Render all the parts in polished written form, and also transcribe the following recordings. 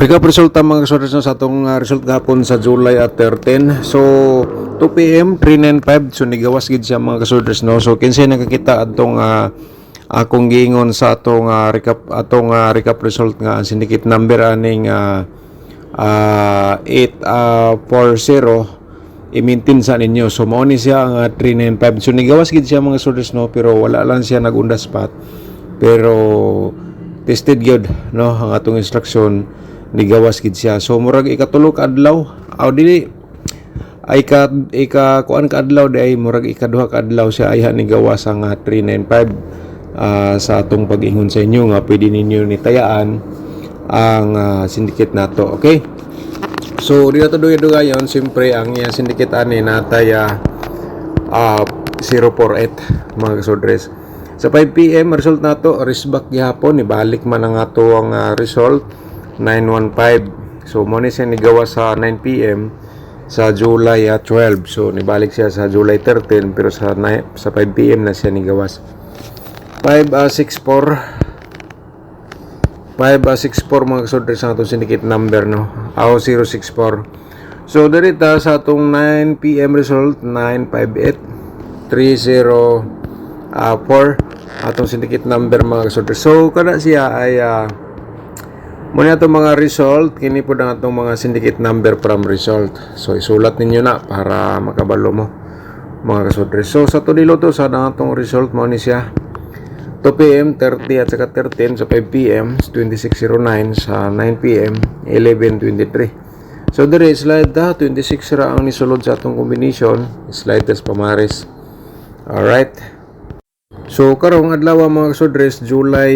Recap result ang mga kasodres no, sa atong result gahapon sa July 13. So 2 PM 395 so nigawas gid siya mga kasodres no. So kinsay nakakita adtong akong giingon sa atong recap result nga ang syndicate number aning 840 i-maintain sa ninyo. So mao ni siya ang 395. So nigawas gid siya mga kasodres no, pero wala lang siya nag-unda spot. Pero tested gyud no ang atong instruction nigawas gid siya. So murag ikatulo ka adlaw aw dili ay kuan ka adlaw di ay murag ikaduha ka adlaw siya ay nigawas ang 395 sa atong pag-ingon sa inyo nga pwede ninyo nitayaan ang syndicate nato. Okay, so di nato dugayon siyempre ang iya syndicate ani natay 048 mga kasodres. Sa 5 PM result nato risback gihapon ibalik man ang ato ang result 915. So mo ni siya nigawa sa 9 PM sa July 12. So nibalik siya sa July 13 pero sa 5 PM na siya nigawas. 564 mga kasodres sa atong syndicate number no. 064. So dirita sa atong 9 PM result 958 304 atong syndicate number mga kasodres. So kada siya ay muna itong mga result, kini po na itong mga syndicate number from result. So, isulat ninyo na para makabalo mo, mga kasodres. So, sa tudilo to, sa itong result mo ni siya. 2 PM, 30 at saka 13. Sa 5 PM, 2609. Sa 9 PM, 1123. So, dire, slide 26 ra ang nisulod sa itong combination. Slide test pamares. Alright. So, karong adlaw mga kasodres, July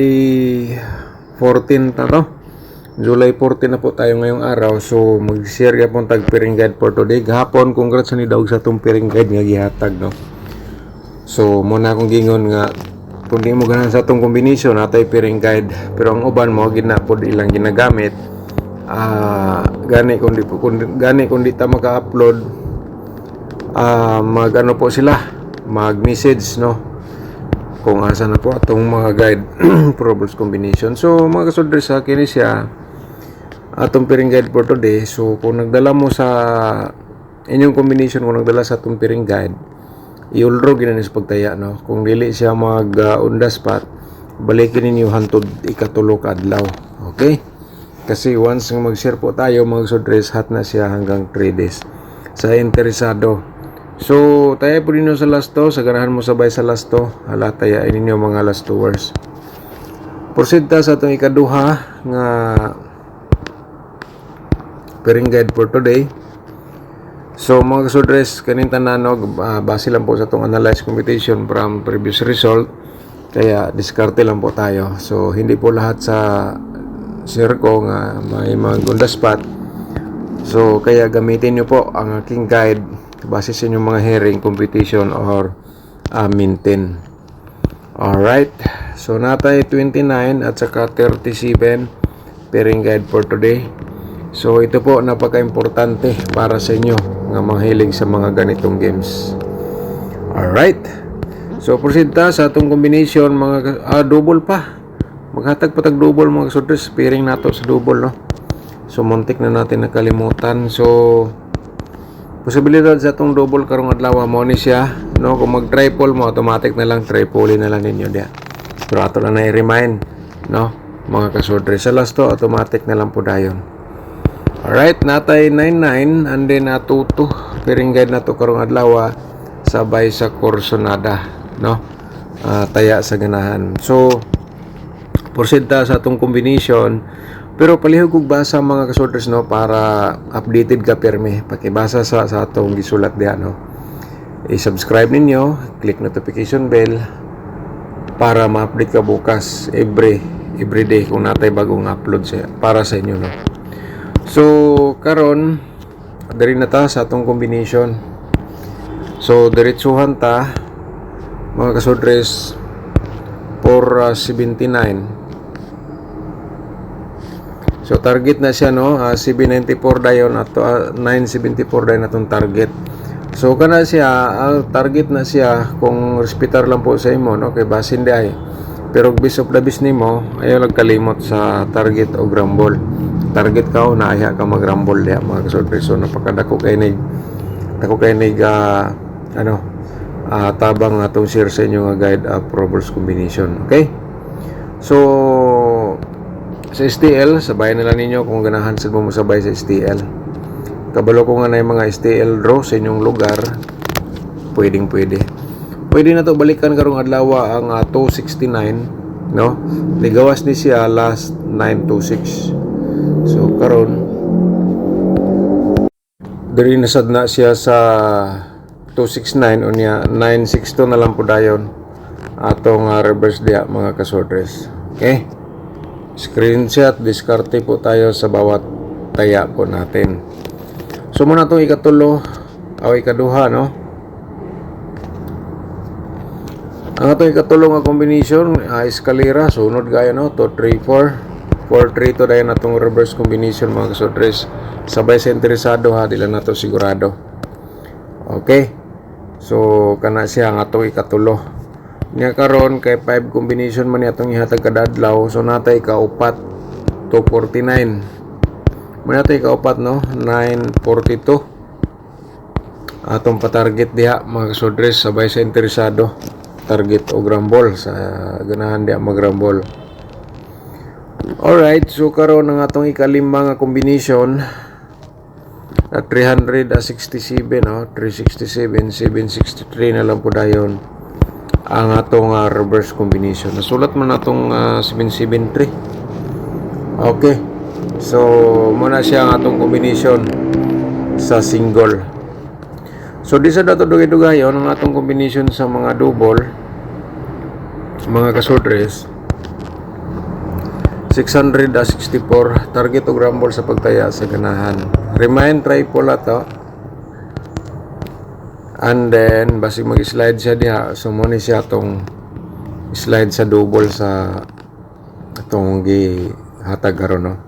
14 na to. July 14 na po tayo ngayong araw. So mag-share ka pong tag-pairing guide for today. Gahapon, congrats sa ni Daog sa itong pairing guide nga gihatag no. So muna akong gingon nga kung di mo ganahan sa itong combination natay pairing guide. Pero ang uban mo gina po ilang ginagamit. Gani kung di ta maka-upload mag-ano po sila mag-message no kung asa na po atong mga guide problems combination. So mga kasodres sa kini siya atong pairing guide for today. So kung nagdala mo sa inyong combination, kung nagdala sa atong pairing guide, iulro ginani sa pagtaya no. Kung dili siya on the spot, balikin ninyo hantod ikatulo ka adlaw. Okay, kasi once mag-share po tayo mga kasodres, hat na siya hanggang 3 days sa interesado. So tayo po ninyo sa last 2, sa ganahan mo sabay sa last 2, hala tayain ninyo mga last 2 hours. Proceed ta sa atong ikaduha nga pairing guide for today. So mga kasodres, kaning tanan base lang po sa itong analyze computation from previous result, kaya diskarte lang po tayo. So hindi po lahat sa share ko nga may mga gunda spot. So kaya gamitin nyo po ang aking guide base sa inyong mga hearing computation or maintain. Alright, so natay 29 at saka 37 pairing guide for today. So ito po napaka-importante para sa inyo nga mahilig sa mga ganitong games. Alright, so proceed ta sa atong combination mga double pa. Maghatag pa tag double mga kasodres, pairing nato sa double no. So muntik na natin nakalimutan. So posibilidad sa atong double karong adlaw mo ni siya no. Kung mag triple mo automatic na lang, triple na lang ninyo dia. Pero ato lang na i-remind no mga kasodres, sa last to automatic na lang po dayon. Alright, natay 99 and then natuto pairing guide na to karong adlaw sabay sa Corsonada no. Taya sa ganahan. So proceed ta sa atong combination, pero palihog kog basa mga kasodres no para updated ka perme. Pakibasa sa atong gisulat diha no. I-subscribe ninyo, click notification bell para ma-update ka bukas every day kung natay bagong upload siya para sa inyo no. So karon diri na ta sa atong combination. So diretsuhan ta mga kasodres for 79. So target na siya no, 794 dayon ato 974 dayon atong target. So kana siya target na siya kung respetar lang po sa imo no kay basin di ay. Pero bis of the bis nimo ayaw nagkalimot sa target o grambol. target ka o naaya ka mag-rumble diha mga kasodres. So napakadako kay nig tabang atong share sa inyo nga guide Proverbs combination. Okay, so sa STL sabayan nila ninyo kung ganahan sa mo sabay sa STL. Kabalo ko nga na yung mga STL draw sa inyong lugar, pwede na to balikan karong adlaw ang 269, no? Ligawas ni siya last 926. So karon diri nasad na siya sa 269 unya 962 na lang po dayon atong reverse dia mga kasodres. Okay, screenshot, diskarte po tayo sa bawat taya po natin. So muna itong ikatulo o ikaduha, no? Ang atong ikatulo nga combination eskalera, sunod gaya, no? 2, 3, 4 4, 3 to dayon atong reverse combination mga kasodres. Sabay sa interesado ha, dila na to sigurado. Okay, so kana siya ang atong ikatulo. Nya karon kay 5 combination man ni atong ihatag kada adlaw, so natay kaupat 249. Muna natin ikaupat, no? 942 atong patarget diha mga kasodres sabay sa interesado target o grambol sa ganahan diha mag-grambol. Alright, so karon ang atong ikalima nga combination na 367, no? 367, 763 na lang po dayon ang atong reverse combination. Nasulat man natong 773. Okay, so muna siya ang atong combination sa single. So di sa dato dugay-dugayon ang atong combination sa mga double mga kasodres 664 target o grambol sa pagtaya sa ganahan. Remind triple ato. And then basi mag-slide siya diha, so muna siya atong slide sa double sa atong gihatag karon, no?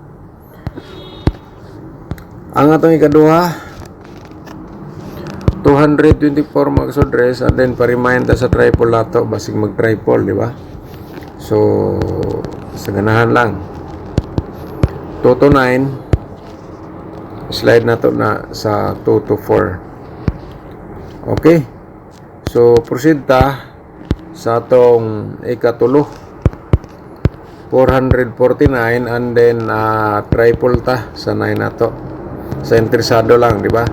Ang atong ikaduha 224 mga kasodres, and then pa-remind sa triple lato basig mag-triple, di ba? So sa ganahan lang 2 to 9 slide nato na sa 2 to 4. Okay, so proceed ta sa atong ikatulo 449, and then triple ta sa 9 nato sa interesado lang, di ba?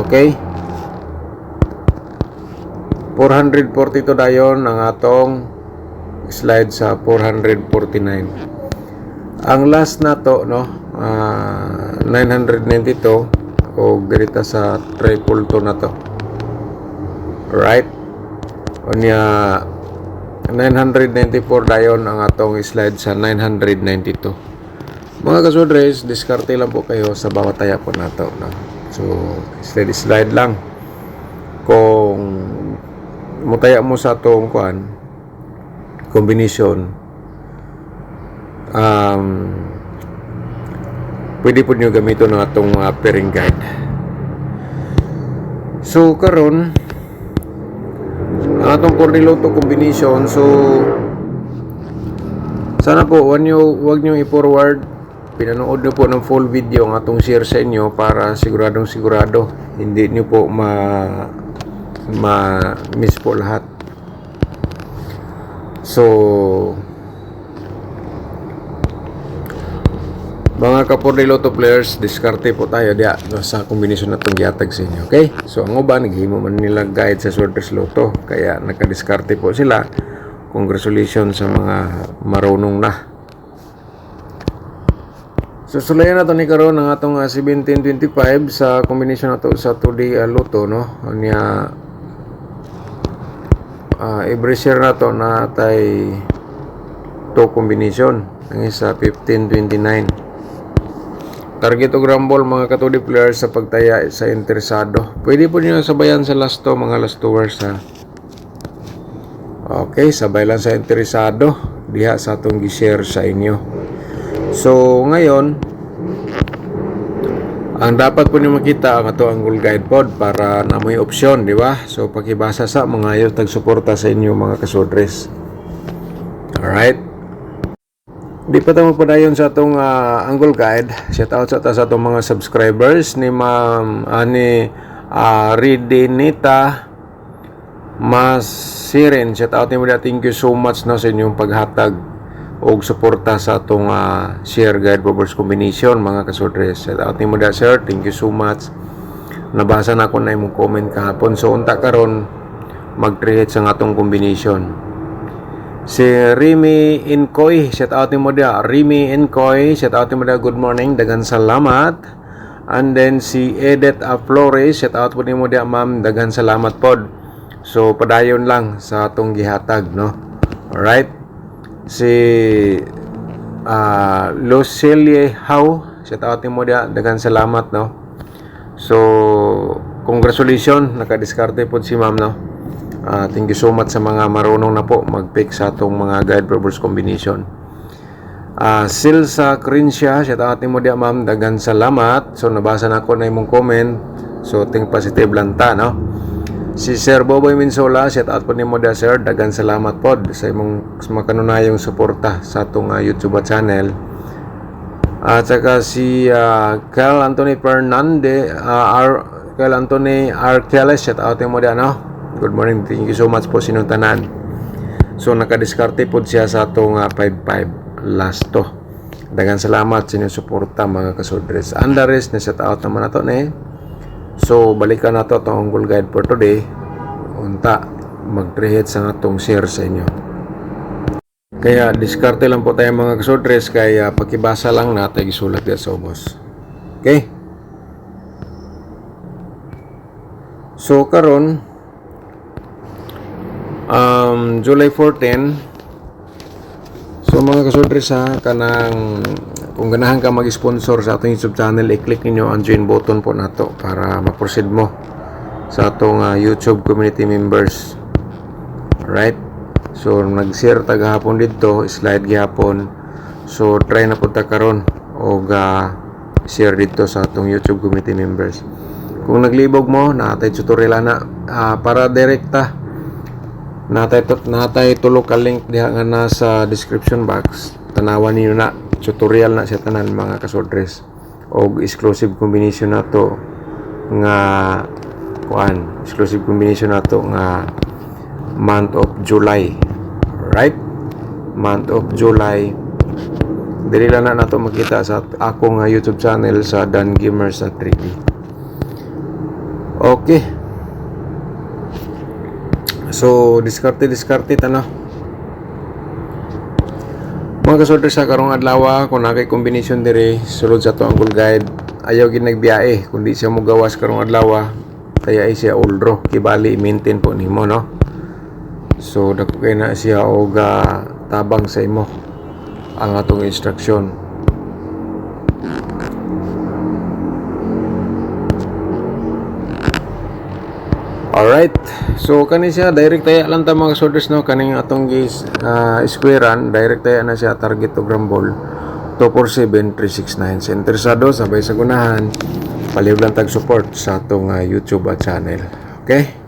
Okay, 442 dayon ang atong slide sa 449. Ang last nato, no, 992 o ganita sa triple to na to. Right, unya 994 dayon ang atong slide sa 992. Mga kasodres, diskarte lang po kayo sa bawat taya po nato, no? So slide lang kung mutaya mo sa atong combination, pwede po nyo gamiton ng atong pairing guide. So karon ang atong Corniloto combination, so sana po wag nyo i-forward, pinanood nyo po ng full video ang atong share sa inyo para siguro hindi nyo po miss po lahat. So mga Corniloto players, diskarte po tayo diya sa combination na itong gihatag sa inyo. Okay, so ang uban naghimo man nila guide sa Sorters Lotto, kaya nakadiskarte po sila. Congratulations sa mga marunong na. So sulayan nato ni karon ang atong 1725 sa combination nato sa 2D Lotto, no? Anya every share nato na tay 2 combination. Ang isa 1529. Target o grambol mga katudi players sa pagtaya sa interesado. Pwede po nyo sabayan sa last 2 mga last 2 hours, ha. Okay, sabay lang sa interesado diha sa atong gi-share sa inyo. So ngayon ang dapat po niyo makita ang ato ang Goal Guide Pod para na may opsyon, di ba? So pakibasa sa mga ayo tag suporta sa inyo mga kasodres. Alright, Di pa tayo padayon sa atong Angle Guide. Shout out sa atong mga subscribers ni Ma'am ni Ridinita Masirin. Shout out nimo, thank you so much no sa inyong paghatag og suporta sa atong share guide Proverbs combination mga kasodres. Shout out nimo da sir, thank you so much. Nabasa na ko na imong comment kahapon, so unta karon mag-create sa atong combination. Si Remy Incoy, shout out ni mo dia. Remy Incoy, shout out ni mo dia. Good morning, dagan salamat. And then si Edith Flores, shout out po ni mo dia, ma'am, dagan salamat pod. So padayon lang sa atong gihatag, no. Alright. Si Lucelie How, shout out ni mo dia, dagan salamat, no. So congratulations, nakadiskarte pod si ma'am, no. Thank you so much sa mga marunong na po mag-pick sa atong mga guide Proverbs combination. Silsa Crincia, shout out mo dia ma'am, dagan salamat. So nabasa na ko na imong comment, so think positive lang ta, no. Si Sir Boboy Minsola, shout out po nimo dia sir, dagan salamat pod sa imong makanunayong suporta sa atong YouTube channel. At saka si Carl Anthony Fernandez, Carl Anthony Arqueles, shout out mo dia, no. Good morning, thank you so much po sinong tanan. So nakadiskarte po siya sa atong 55 last to. Dagan salamat sa inyong suporta mga kasodres. Andares na shout out naman nato ni. So balikan nato itong Angle Guide for today. Unta mag-create sa atong share sa inyo. Kaya diskarte lang po tayo mga kasodres, kaya pakibasa lang natin isulat dito sa ubos. Okay? So karon July 14. So mga kasodres kanang kung ganahan ka mag-sponsor sa atong YouTube channel, i-click ninyo ang join button po nato para ma-proceed mo sa atong YouTube community members. Alright? So nag-share ta gahapon dito, slide gihapon. So try na pud ta karon og share dito sa atong YouTube community members. Kung naglibog mo, natay tutorial na para direkta. Natay tulo ka link diha nga nasa description box. Tanawan niyo na tutorial na sa tanan mga kasodres og exclusive combination nato nga exclusive combination nato nga month of July. Right? Month of July. Dili lang na nato makita sa akong YouTube channel sa Dan Gamers sa 3D. Okay. So, diskarte tano. Mga kasodres sa karong adlaw, kung nakay combination dire sulod sa to Angle Guide, ayaw gid nagbiyahe kundi siya mo gawas karong adlaw, kaya ay siya old draw, kibali maintain po nimo, no. So dako kay na siya og tabang sa imo ang atong instruction. Alright, so kani siya direct tayo lang ta mga kasodres, no. Kaning atong squarean, direct tayo na siya target to grambol 247-369. Sa interesado sabay sa gunahan, paliw lang tag support sa atong YouTube channel. Okay?